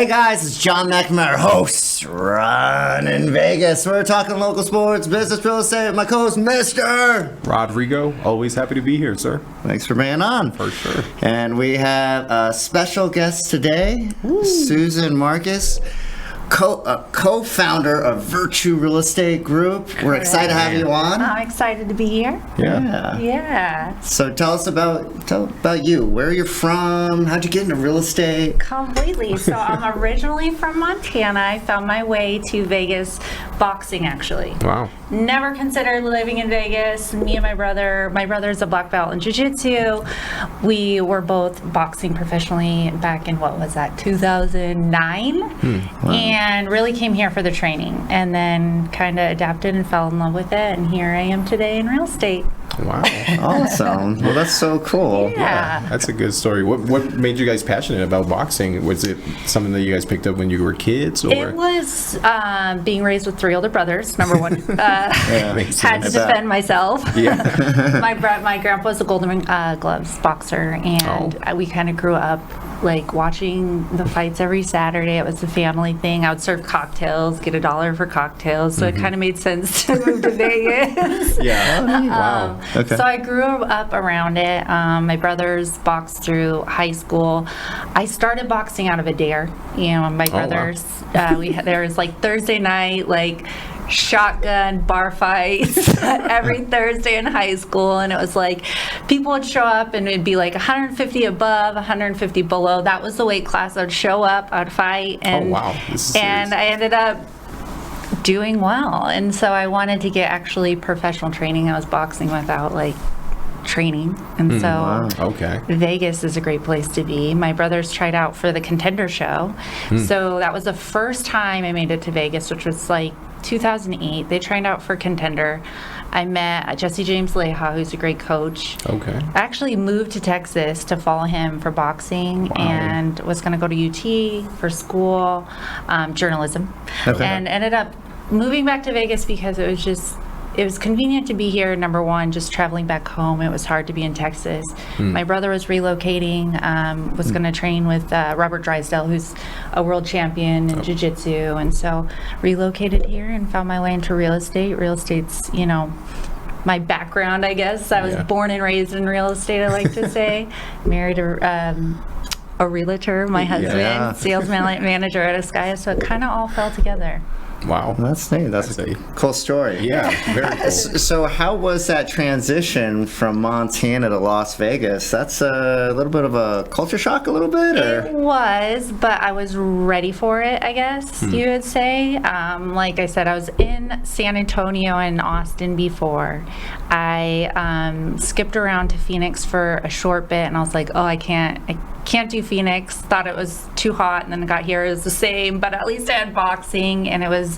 Hey guys, it's John McNamara, host, Running Vegas. We're talking local sports, business, real estate. My co-host, Mr. Rodrigo, always happy to be here, sir. Thanks for being on. For sure. And we have a special guest today, Susan Marques, co-founder of Virtue Real Estate Group. We're excited to have you on. I'm excited to be here. Yeah. So tell us about you. Where you're from? How'd you get into real estate? Completely. So I'm originally from Montana. I found my way to Vegas boxing, actually. Wow. Never considered living in Vegas. Me and my brother's a black belt in jiu-jitsu. We were both boxing professionally back in, 2009? Wow. And really came here for the training, and then kind of adapted and fell in love with it, and here I am today in real estate. Wow. Awesome. Well, that's so cool. Yeah. That's a good story. What made you guys passionate about boxing? Was it something that you guys picked up when you were kids? Or? It was being raised with 3 older brothers, number one. Had to defend myself. Yeah. My grandpa was a Golden Gloves boxer, and we kind of grew up like watching the fights every Saturday. It was a family thing. I would serve cocktails, get $1 for cocktails, so it kind of made sense to move to Vegas. Yeah. Wow. Okay. So I grew up around it. My brothers boxed through high school. I started boxing out of a dare. My brothers, there was like Thursday night, like shotgun bar fights every Thursday in high school, and it was like people would show up and it'd be like 150 above, 150 below. That was the weight class. I'd show up, I'd fight, and I ended up doing well, and so I wanted to get actually professional training. I was boxing without like training, and so Vegas is a great place to be. My brothers tried out for the Contender show, so that was the first time I made it to Vegas, which was like 2008. They tried out for Contender. I met Jesse James Leha, who's a great coach. Okay. I actually moved to Texas to follow him for boxing, and was going to go to UT for school, journalism, and ended up moving back to Vegas because it was convenient to be here. Number one, just traveling back home. It was hard to be in Texas. My brother was relocating, was going to train with Robert Drysdale, who's a world champion in jiu-jitsu, and so relocated here and found my way into real estate. Real estate's, my background, I guess. I was born and raised in real estate, I like to say. Married a realtor, my husband, sales manager at Escaya, so it kind of all fell together. Wow. That's neat. That's a cool story. Yeah, very cool. So how was that transition from Montana to Las Vegas? That's a little bit of a culture shock, a little bit? Or? It was, but I was ready for it, I guess you would say. Like I said, I was in San Antonio and Austin before. I skipped around to Phoenix for a short bit, and I was like, I can't do Phoenix. Thought it was too hot, and then got here, it was the same, but at least I had boxing, and it was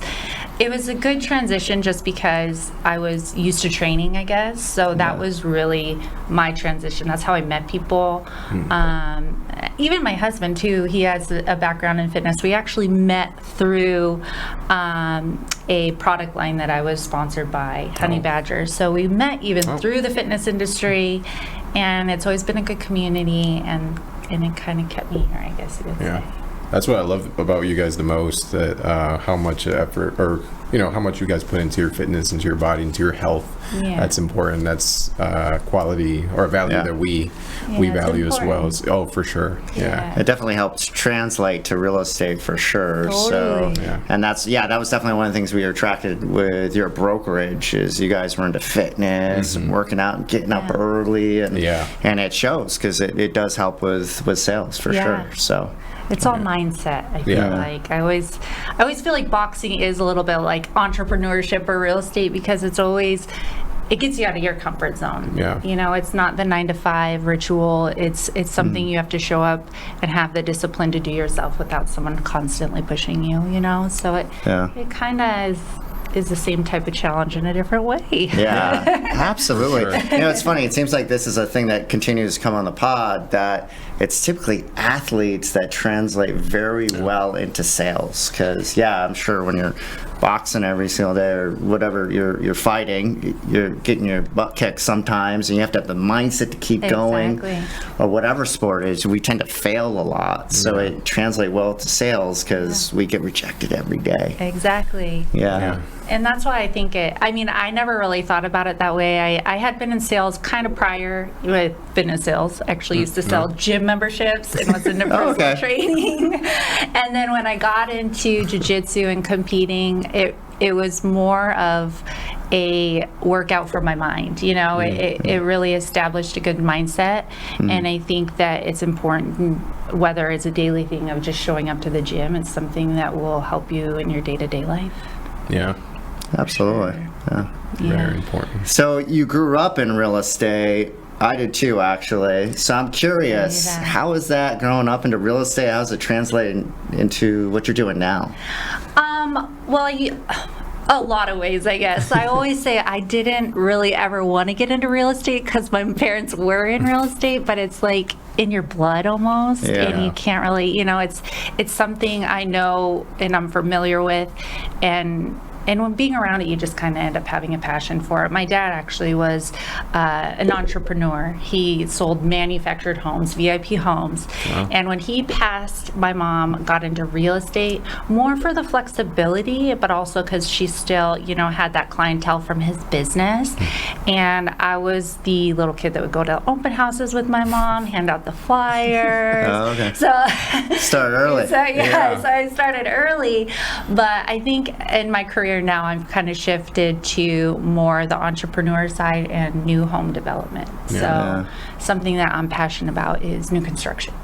a good transition just because I was used to training, I guess. So that was really my transition. That's how I met people. Even my husband too, he has a background in fitness. We actually met through a product line that I was sponsored by, Honey Badger. So we met even through the fitness industry, and it's always been a good community, and it kind of kept me here, I guess you would say. That's what I love about you guys the most, that how much effort, or how much you guys put into your fitness, into your body, into your health. That's important. That's quality or value that we value as well. For sure. It definitely helps translate to real estate for sure. Totally. So and that was definitely one of the things we were attracted with your brokerage, is you guys were into fitness and working out and getting up early, and it shows, because it does help with sales for sure. So it's all mindset, I feel like. I always feel like boxing is a little bit like entrepreneurship or real estate, because it gets you out of your comfort zone. It's not the 9-to-5 ritual. It's something you have to show up and have the discipline to do yourself without someone constantly pushing you, So it kind of is the same type of challenge in a different way. Yeah, absolutely. It's funny. It seems like this is a thing that continues to come on the pod, that it's typically athletes that translate very well into sales. Because I'm sure when you're boxing every single day or whatever you're fighting, you're getting your butt kicked sometimes, and you have to have the mindset to keep going. Or whatever sport is, we tend to fail a lot, so it translates well to sales because we get rejected every day. Exactly. Yeah. And that's why I think I never really thought about it that way. I had been in sales kind of prior with fitness sales. Actually used to sell gym memberships and was into personal training. And then when I got into jiu-jitsu and competing, it was more of a workout for my mind. It really established a good mindset. And I think that it's important, whether it's a daily thing of just showing up to the gym, it's something that will help you in your day-to-day life. Yeah. Absolutely. Very important. So you grew up in real estate. I did too, actually. So I'm curious, how is that growing up into real estate? How's it translated into what you're doing now? A lot of ways, I guess. I always say I didn't really ever want to get into real estate because my parents were in real estate, but it's like in your blood almost, and you can't really, it's something I know and I'm familiar with, and when being around it, you just kind of end up having a passion for it. My dad actually was an entrepreneur. He sold manufactured homes, VIP homes. Wow. And when he passed, my mom got into real estate, more for the flexibility, but also because she still, had that clientele from his business. And I was the little kid that would go to open houses with my mom, hand out the flyers. Oh, okay. So started early. So I started early. But I think in my career now, I've kind of shifted to more the entrepreneur side and new home development. So something that I'm passionate about is new construction,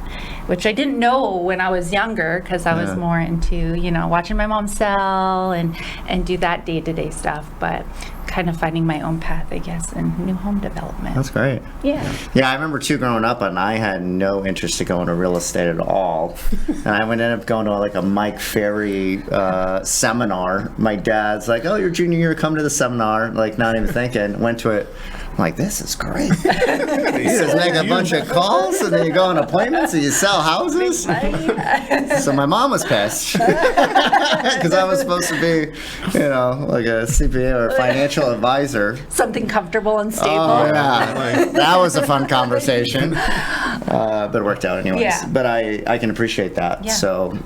which I didn't know when I was younger because I was more into, watching my mom sell and do that day-to-day stuff. But kind of finding my own path, I guess, in new home development. That's great. Yeah, I remember too growing up, and I had no interest to go into real estate at all. And I ended up going to a Mike Ferry seminar. My dad's like, "Oh, your junior year, come to the seminar." Like, not even thinking. Went to it. I'm like, this is great. You just make a bunch of calls, and then you go on appointments, and you sell houses. So my mom was pissed because I was supposed to be, like a CPA or a financial advisor. Something comfortable and stable. Oh, yeah. That was a fun conversation. But it worked out anyways. Yeah. But I can appreciate that. Yeah. So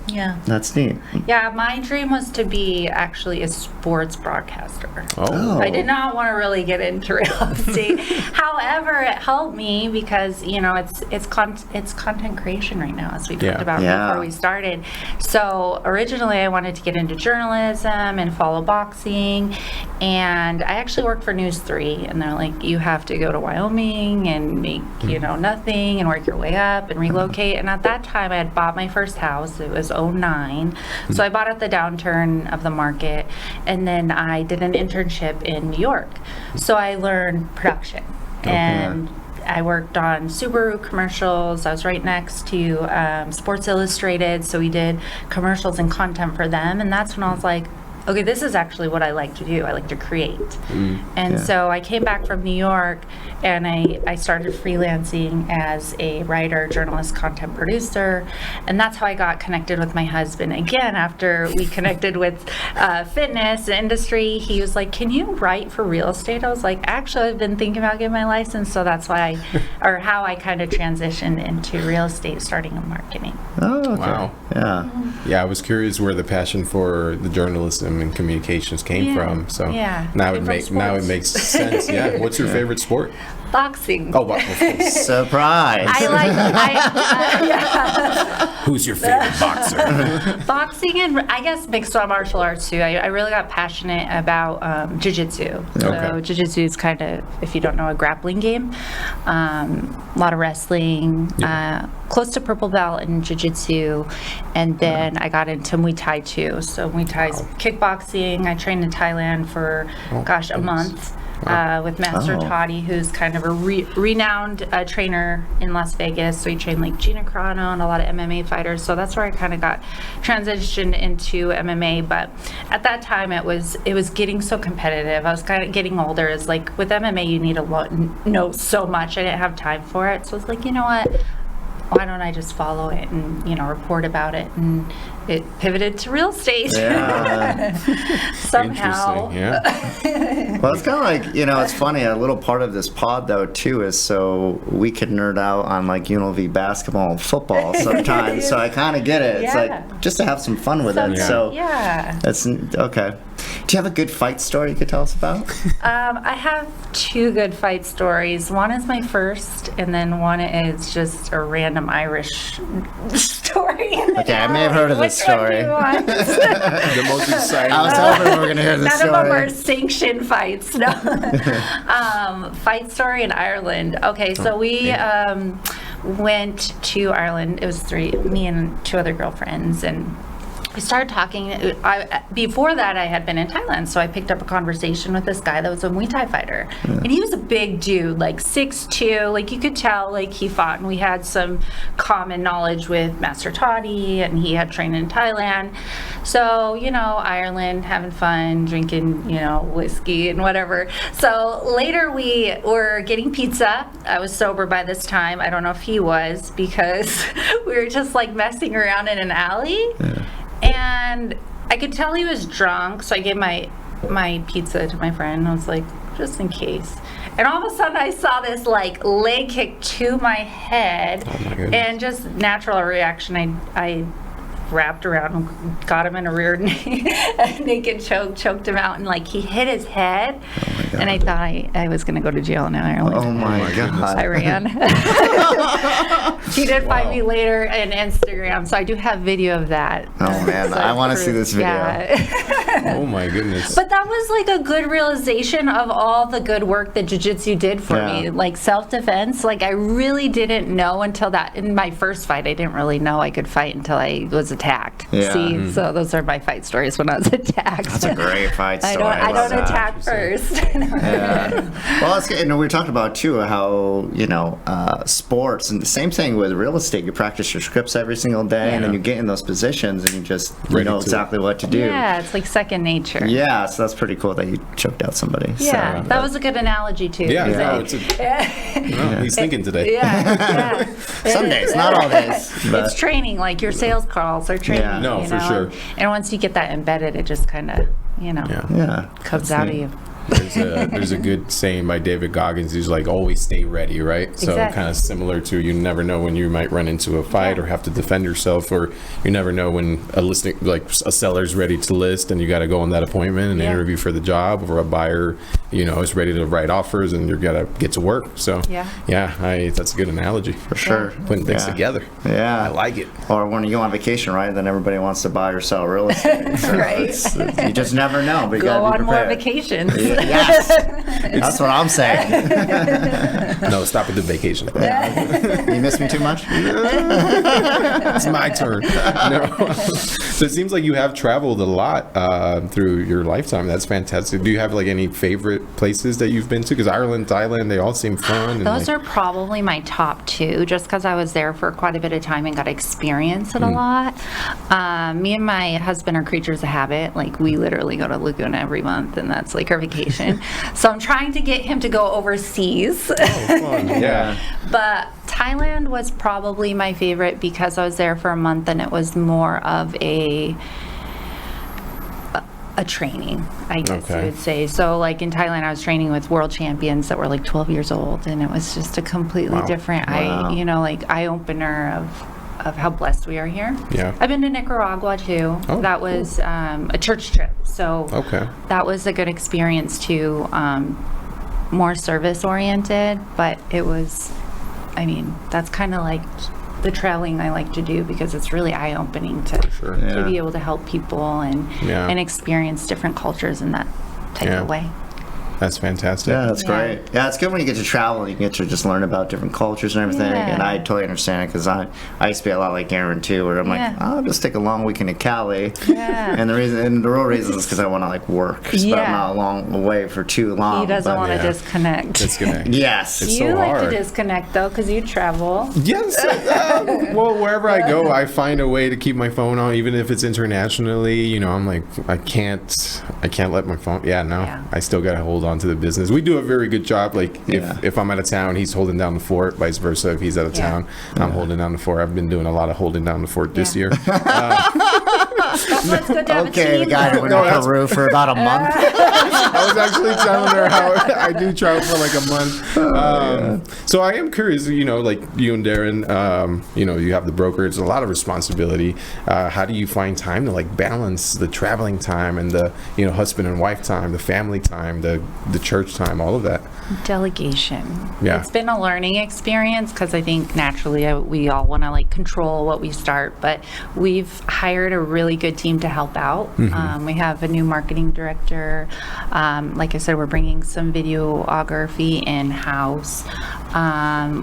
that's neat. Yeah, my dream was to be actually a sports broadcaster. Oh. I did not want to really get into real estate. However, it helped me because, it's content creation right now, as we talked about before we started. So originally I wanted to get into journalism and follow boxing. And I actually worked for News 3, and they're like, you have to go to Wyoming and make, nothing and work your way up and relocate. And at that time, I had bought my first house. It was 2009. So I bought at the downturn of the market. And then I did an internship in New York. So I learned production. And I worked on Subaru commercials. I was right next to Sports Illustrated. So we did commercials and content for them. And that's when I was like, okay, this is actually what I like to do. I like to create. So I came back from New York, and I started freelancing as a writer, journalist, content producer. And that's how I got connected with my husband. Again, after we connected with fitness industry, he was like, can you write for real estate? I was like, actually, I've been thinking about getting my license. So that's why how I kind of transitioned into real estate, starting in marketing. Oh, okay. Wow. Yeah. Yeah, I was curious where the passion for the journalism and communications came from. So now it makes sense. Yeah. What's your favorite sport? Boxing. Oh, well, of course. Surprise. Who's your favorite boxer? Boxing and I guess mixed martial arts too. I really got passionate about jiu-jitsu. So jiu-jitsu is kind of, if you don't know, a grappling game. A lot of wrestling, close to purple belt in jiu-jitsu. And then I got into Muay Thai too. So Muay Thai is kickboxing. I trained in Thailand for, a month. With Master Toddy, who's kind of a renowned trainer in Las Vegas. So he trained like Gina Carano and a lot of MMA fighters. So that's where I kind of got transitioned into MMA. But at that time, it was getting so competitive. I was kind of getting older. It's like with MMA, you need to know so much. I didn't have time for it. So I was like, you know what? why don't I just follow it and, report about it? And it pivoted to real estate. Yeah. Somehow. Interesting, yeah. Well, it's kind of like, it's funny, a little part of this pod, though, too, is so we could nerd out on, like, UNLV basketball and football sometimes, so I kind of get it. It's like, just to have some fun with it. So, that's, okay. Do you have a good fight story you could tell us about? I have 2 good fight stories. One is my first, and then one is just a random Irish story. Okay, I may have heard of this story. The most exciting. I was hoping we were going to hear this story. None of them are sanctioned fights. No. Fight story in Ireland. Okay, so we went to Ireland. It was me and 2 other girlfriends, and we started talking. Before that, I had been in Thailand, so I picked up a conversation with this guy that was a Muay Thai fighter. And he was a big dude, like 6'2", like you could tell, like he fought, and we had some common knowledge with Master Toddy, and he had trained in Thailand. So, Ireland, having fun, drinking, whiskey and whatever. So later we were getting pizza. I was sober by this time. I don't know if he was, because we were just like messing around in an alley. Yeah. And I could tell he was drunk, so I gave my pizza to my friend. I was like, just in case. And all of a sudden I saw this like leg kick to my head. Oh my goodness. And just natural reaction, I wrapped around him, got him in a rear naked choke, choked him out, and like he hit his head. Oh, and I thought I was going to go to jail in Ireland. Oh my God. I ran. He did find me later on Instagram, so I do have video of that. Oh man, I want to see this video. Yeah. Oh my goodness. But that was like a good realization of all the good work that jiu-jitsu did for me. Like self-defense, like I really didn't know until that. In my first fight, I didn't really know I could fight until I was attacked. Yeah. See, so those are my fight stories when I was attacked. That's a great fight story. I don't attack first. Yeah. Well, it's good. And we talked about too how sports, and the same thing with real estate. You practice your scripts every single day, and then you get in those positions, and you just know exactly what to do. Yeah, it's like second nature. Yeah, so that's pretty cool that you choked out somebody. Yeah, so, that was a good analogy too. Yeah, he's thinking today. Yeah. Some days, not all days. But. It's training, like your sales calls are training. Yeah. No, for sure. And once you get that embedded, it just kind of, comes out of you. There's a good saying by David Goggins. He's like, always stay ready, right? So Exactly. kind of similar to, you never know when you might run into a fight or have to defend yourself, or you never know when a seller's ready to list and you got to go on that appointment and interview for the job, or a buyer, is ready to write offers and you're got to get to work. So that's a good analogy. For sure. Putting things together. Yeah. I like it. Or when you go on vacation, right? Then everybody wants to buy or sell real estate. So Right. you just never know. But you Go gotta be on more prepared. vacations. Yes. That's what I'm saying. No, stop at the vacation. You miss me too much? It's my turn. No. So it seems like you have traveled a lot through your lifetime. That's fantastic. Do you have like any favorite places that you've been to? Because Ireland, Thailand, they all seem fun. Those are probably my top 2, just because I was there for quite a bit of time and got to experience it a lot. Me and my husband are creatures of habit. Like we literally go to Laguna every month, and that's like our vacation. So I'm trying to get him to go overseas. Oh, fun. Yeah. But Thailand was probably my favorite because I was there for a month, and it was more of a training, I guess you would say. So like in Thailand, I was training with world champions that were like 12 years old, and it was just a completely different, eye-opener of how blessed we are here. Yeah. I've been to Nicaragua too. Oh, that was a church trip. So that was a good experience too. More service oriented, but it was, that's kind of like the traveling I like to do, because it's really eye-opening to be able to help people and experience different cultures in that type of way. That's fantastic. Yeah, that's great. Yeah, it's good when you get to travel and you get to just learn about different cultures and everything. Yeah. And I totally understand it, because I used to be a lot like Aaron too, where I'm like, I'll just take a long weekend in Cali. Yeah. And the real reason is because I want to like work, but I'm not long away for too long. He doesn't want to disconnect. Disconnect. Yes. It's You so like hard. to disconnect though, because you travel. Yes. Well, wherever I go, I find a way to keep my phone on, even if it's internationally. I'm like, I can't let my phone. I still got to hold hold on to the business. We do a very good job. Like if I'm out of town, he's holding down the fort. Vice versa, if he's out of town, I'm holding down the fort. I've been doing a lot of holding down the fort this year. It's good to have a team. The guy that went to Peru for about a month. I was actually telling her how I do travel for like a month. So I am curious, like you and Darren, you have the brokerage, a lot of responsibility. How do you find time to like balance the traveling time and the, husband and wife time, the family time, the church time, all of that? Delegation. Yeah. It's been a learning experience because I think naturally we all want to like control what we start, but we've hired a really good team to help out. We have a new marketing director. Like I said, we're bringing some videography in-house,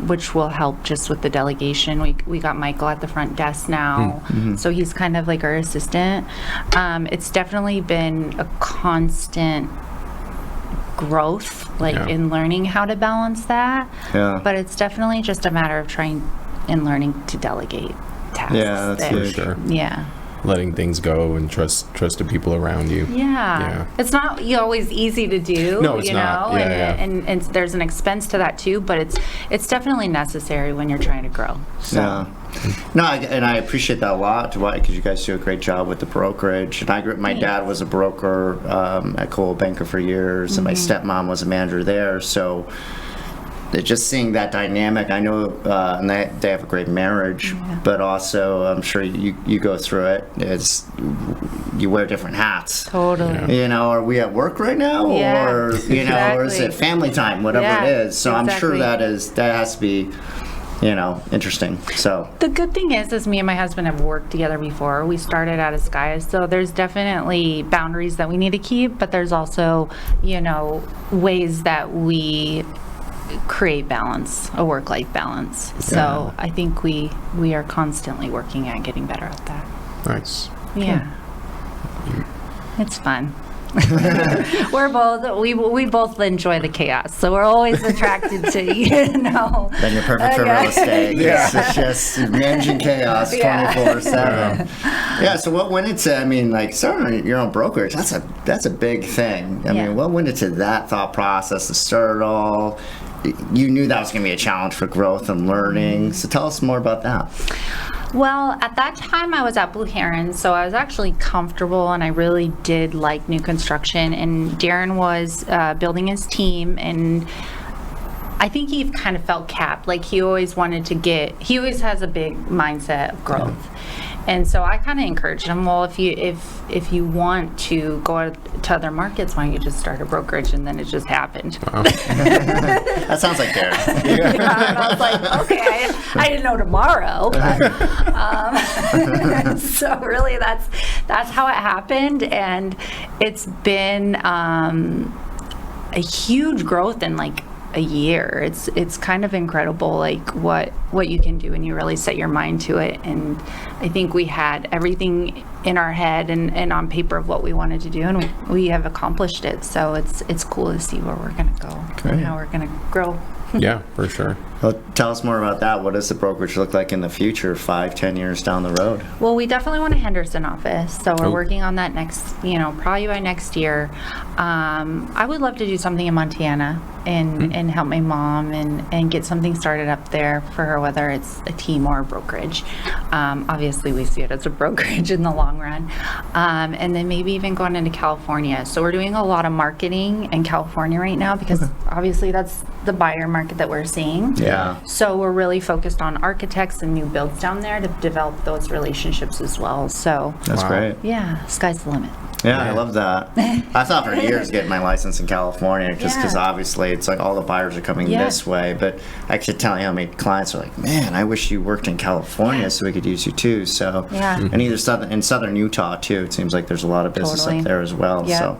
which will help just with the delegation. We got Michael at the front desk now, so he's kind of like our assistant. It's definitely been a constant growth, in learning how to balance that. But it's definitely just a matter of trying and learning to delegate tasks. Yeah, that's for sure. Yeah. Letting things go and trust the people around you. Yeah. It's not always easy to do. No, it's not. And there's an expense to that too, but it's definitely necessary when you're trying to grow. So. Yeah. No, and I appreciate that a lot because you guys do a great job with the brokerage. And my dad was a broker at Coldwell Banker for years, and my stepmom was a manager there. So just seeing that dynamic, I know, and they have a great marriage, but also I'm sure you go through it. You wear different hats. Totally. Are we at work right now, or or is it family time, whatever it is? So I'm sure that has to be. Interesting. So the good thing is me and my husband have worked together before. We started out as guys, so there's definitely boundaries that we need to keep, but there's also, ways that we create balance, a work-life balance. So I think we are constantly working at getting better at that. Nice. Yeah. It's fun. we both enjoy the chaos, so we're always attracted to Then you're perfect for real estate. It's just managing chaos 24/7. Yeah. So what went into? Starting your own brokerage, that's a big thing. I mean, what went into that thought process to start it all? You knew that was going to be a challenge for growth and learning. So tell us more about that. Well, at that time I was at Blue Heron, so I was actually comfortable and I really did like new construction, and Darren was building his team, and I think he kind of felt capped. Like he always has a big mindset of growth. And so I kind of encouraged him, well, if you want to go to other markets, why don't you just start a brokerage? And then it just happened. Wow. That sounds like Darren. And I was like, okay, I didn't know tomorrow. But, so really that's how it happened. And it's been a huge growth in a year. It's kind of incredible, what you can do when you really set your mind to it. And I think we had everything in our head and on paper of what we wanted to do, and we have accomplished it. So it's cool to see where we're going to go and how we're going to grow. Yeah, for sure. Well, tell us more about that. What does the brokerage look like in the future, 5-10 years down the road? Well, we definitely want a Henderson office, so we're working on that next, probably by next year. I would love to do something in Montana and help my mom and get something started up there for her, whether it's a team or a brokerage. Obviously, we see it as a brokerage in the long run. And then maybe even going into California. So we're doing a lot of marketing in California right now because obviously that's the buyer market that we're seeing. Yeah. So we're really focused on architects and new builds down there to develop those relationships as well. So that's great. Yeah, sky's the limit. Yeah, I love that. I thought for years getting my license in California just because obviously it's like all the buyers are coming this way. But I could tell you how many clients are like, man, I wish you worked in California so we could use you too. So and southern Utah too. It seems like there's a lot of business up there as well. Yeah. So.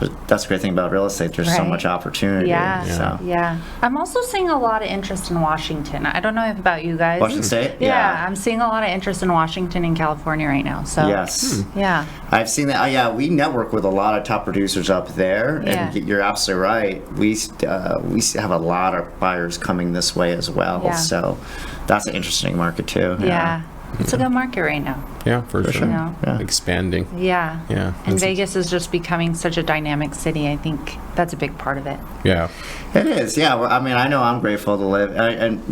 But that's the great thing about real estate. There's so much opportunity. Yeah. I'm also seeing a lot of interest in Washington. I don't know about you guys. Washington State? Yeah. I'm seeing a lot of interest in Washington and California right now. So yes. Yeah. I've seen that. We network with a lot of top producers up there. And you're absolutely right. We have a lot of buyers coming this way as well. Yeah. So that's an interesting market too. Yeah. It's a good market right now. Yeah, for sure. You know? Yeah. Expanding. Yeah. Yeah. And Vegas is just becoming such a dynamic city. I think that's a big part of it. Yeah. It is, yeah. Well, I mean, I know I'm grateful to live, and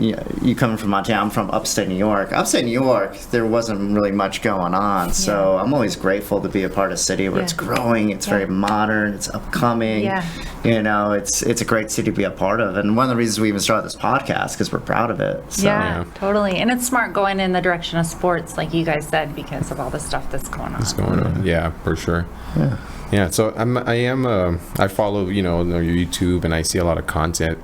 you coming from Montana, I'm from upstate New York. Upstate New York, there wasn't really much going on, so I'm always grateful to be a part of a city where it's growing, it's very modern, it's upcoming. Yeah. You know, it's a great city to be a part of, and one of the reasons we even started this podcast because we're proud of it. So. Yeah, totally. And it's smart going in the direction of sports, like you guys said, because of all the stuff that's going on. What's going on? Yeah, for sure. Yeah. Yeah, so I follow, your YouTube, and I see a lot of content.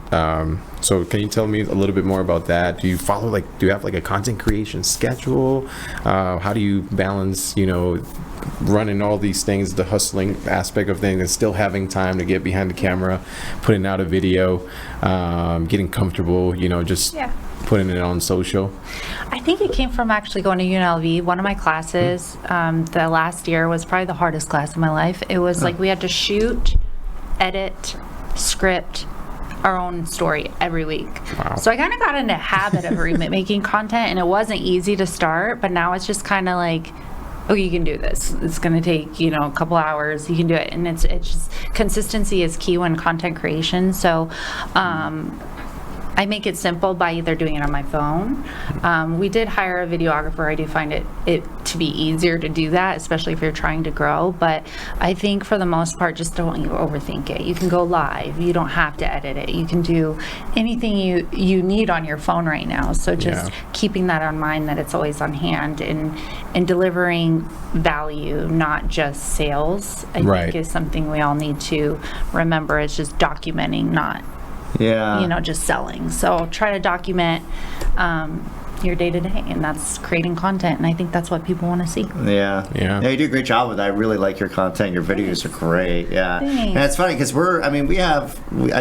So can you tell me a little bit more about that? Do you have like a content creation schedule? How do you balance, running all these things, the hustling aspect of things, and still having time to get behind the camera, putting out a video, getting comfortable, just putting it on social? I think it came from actually going to UNLV. One of my classes, the last year was probably the hardest class of my life. It was like we had to shoot, edit, script our own story every week. Wow. So I kind of got into a habit of making content, and it wasn't easy to start, but now it's just kind of like, oh, you can do this. It's going to take, a couple hours. You can do it. And it's just, consistency is key when content creation. So, I make it simple by either doing it on my phone. We did hire a videographer. I do find it to be easier to do that, especially if you're trying to grow. But I think for the most part, just don't overthink it. You can go live. You don't have to edit it. You can do anything you need on your phone right now. So just keeping that in mind, that it's always on hand, and delivering value, not just sales, I think is something we all need to remember. It's just documenting, not just selling. So try to document your day-to-day, and that's creating content, and I think that's what people want to see. Yeah, you do a great job with that. I really like your content. Your videos are great. And it's funny because I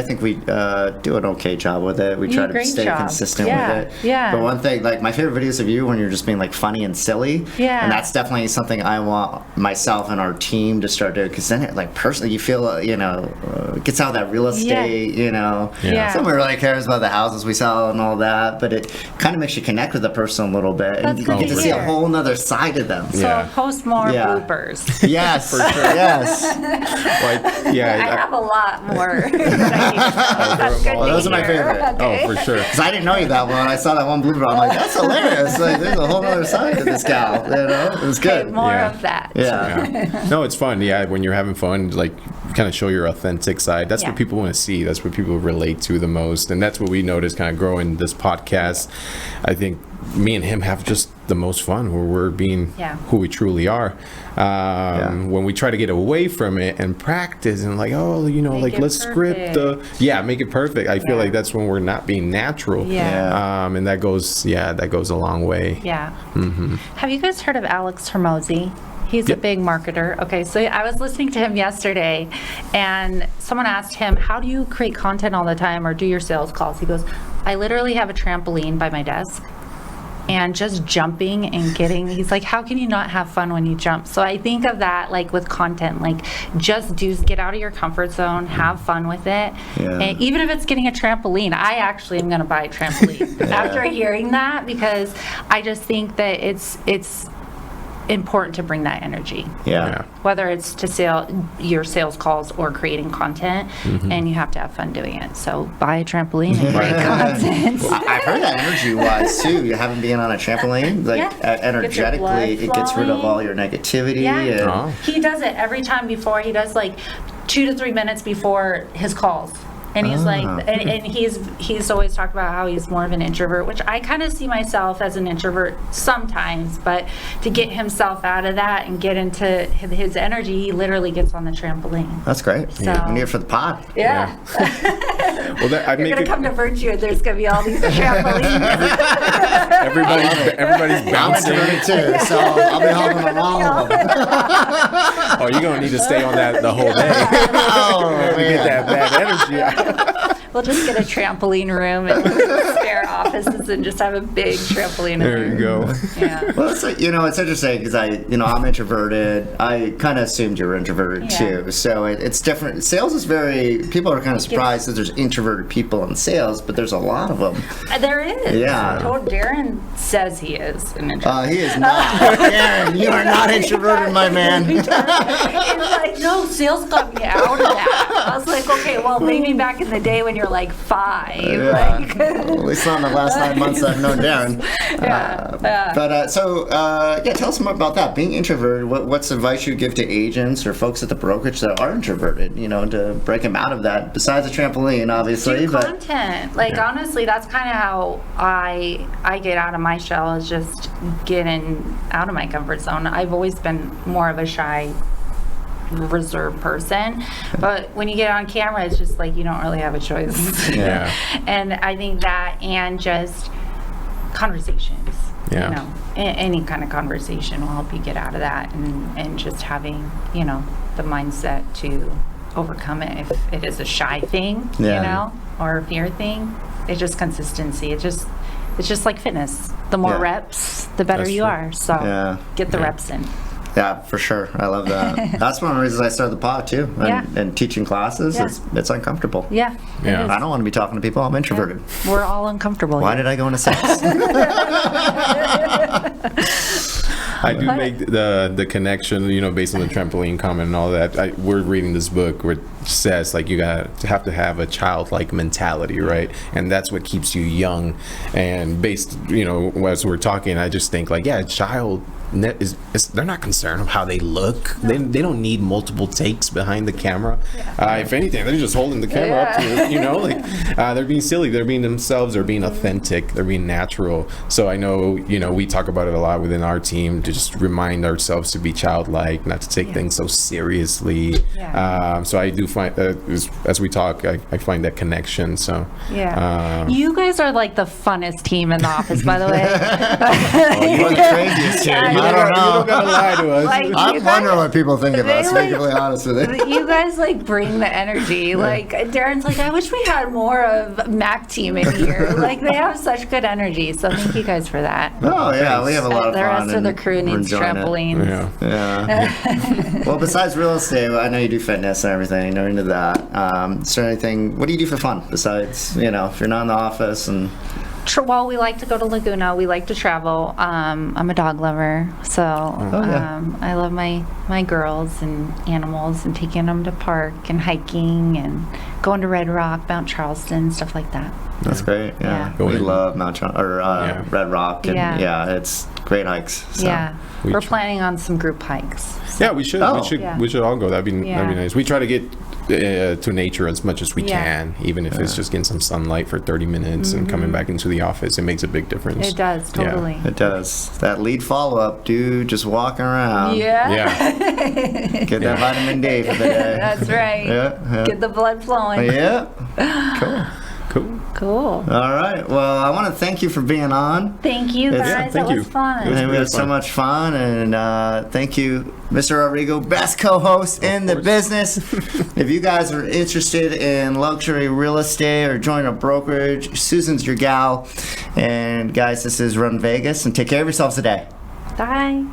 think we do an okay job with it. We try to stay consistent with it. But one thing, like my favorite videos of you, when you're just being like funny and silly, and that's definitely something I want myself and our team to start doing, because then it, like, personally, you feel gets out of that real estate, someone really cares about the houses we sell and all that, but it kind of makes you connect with the person a little bit, and you get to see a whole nother side of them. So post more bloopers. Yes, for sure. Yes. I have a lot more. That's good. Those are my favorite. Okay. Oh, for sure. Because I didn't know you that well, and I saw that one blooper. I'm like, that's hilarious. Like, there's a whole other side to this gal. It was good. More of that. Yeah. No, it's fun. Yeah, when you're having fun, like, kind of show your authentic side. That's what people want to see. That's what people relate to the most, and that's what we noticed kind of growing this podcast. I think me and him have just the most fun where we're being who we truly are. When we try to get away from it and practice and like, let's script make it perfect. I feel like that's when we're not being natural. And that goes a long way. Have you guys heard of Alex Hormozi? He's a big marketer. Okay, so I was listening to him yesterday, and someone asked him, how do you create content all the time or do your sales calls? He goes, I literally have a trampoline by my desk, and just jumping and he's like, how can you not have fun when you jump? So I think of that, like, with content, like, just get out of your comfort zone, have fun with it. And even if it's getting a trampoline, I actually am going to buy a trampoline after hearing that, because I just think that it's important to bring that energy. Whether it's to sell your sales calls or creating content, and you have to have fun doing it. So buy a trampoline and create content. I've heard that energy-wise too. You haven't been on a trampoline, like energetically, it gets rid of all your negativity. And he does it every time before. He does like 2 to 3 minutes before his calls. And he's like, and he's always talked about how he's more of an introvert, which I kind of see myself as an introvert sometimes, but to get himself out of that and get into his energy, he literally gets on the trampoline. That's great. So, we need it for the pod. Well, you're going to come to Virtue, and there's going to be all these trampolines. everybody's bouncing too, so I'll be hopping on all of them. Oh, you're going to need to stay on that the whole day. To get that bad energy out. We'll just get a trampoline room and spare offices and just have a big trampoline There room. you go. Yeah. Well, it's interesting because I'm introverted. I kind of assumed you were introverted too. So it's different. Sales is people are kind of surprised that there's introverted people in sales, but there's a lot of them. There is. Yeah. Darren says he is an introvert. He is not. Darren, you are not introverted, my man. He's like, no, sales got me out of that. I was like, okay, well, maybe back in the day when you're like 5. Yeah. Like, Well, at least not in the last 9 months I've known Darren. Tell us more about that. Being introverted, what's advice you give to agents or folks at the brokerage that are introverted, to break them out of that, besides the trampoline, obviously. Do content. Honestly, that's kind of how I get out of my shell, is just getting out of my comfort zone. I've always been more of a shy, reserved person, but when you get on camera, it's just like you don't really have a choice. Yeah. And I think that, and just conversations. Yeah. Any kind of conversation will help you get out of that, and just having the mindset to overcome it if it is a shy thing, or a fear thing. It's just consistency. It's just like fitness. The more reps, the better you are. So get the reps in. Yeah, for sure. I love that. That's one of the reasons I started the pod too. And teaching classes, it's uncomfortable. Yeah. I don't want to be talking to people. I'm introverted. Yeah. We're all uncomfortable. Why did I go into sales? I do make the connection, based on the trampoline comment and all that. We're reading this book where it says you have to have a childlike mentality, right? And that's what keeps you young. And based, as we're talking, I just think a child they're not concerned of how they look. No. They don't need multiple takes behind the camera. If anything, they're just holding the camera up to it. They're being silly. They're being themselves. They're being authentic. They're being natural. So I know we talk about it a lot within our team to just remind ourselves to be childlike, not to take things so seriously. So I do find as we talk, I find that connection. So you guys are like the funnest team in the office, by the way. You're the craziest team. I don't know. You don't gotta lie to us. I'm wondering what people think of us, to be completely honest with you. You guys bring the energy. Darren's I wish we had more of Mac team in here. They have such good energy. So thank you guys for that. Oh yeah, we have a lot of fun. The rest of the crew needs trampolines. Yeah. Well, besides real estate, I know you do fitness and everything. I know you're into that. Is there anything? What do you do for fun besides if you're not in the office and? Well, we like to go to Laguna. We like to travel. I'm a dog lover, so I love my girls and animals and taking them to park and hiking and going to Red Rock, Mount Charleston, stuff like that. That's great. Yeah. We love Red Rock, and it's great hikes. So. We're planning on some group hikes. So. Yeah, we should. We should all go. That'd be nice. We try to get to nature as much as we can, even if it's just getting some sunlight for 30 minutes and coming back into the office. It makes a big difference. It does, totally. It does. That lead follow-up, dude, just walking around. Yeah. Get that vitamin D for the day. That's right. Yeah. Get the blood flowing. Yeah. Cool. All right. Well, I want to thank you for being on. Thank you, guys. It was fun. We had so much fun. And thank you, Mr. Rodrigo, best co-host in the business. If you guys are interested in luxury real estate or join a brokerage, Susan's your gal. And guys, this is Run Vegas. And take care of yourselves today. Bye.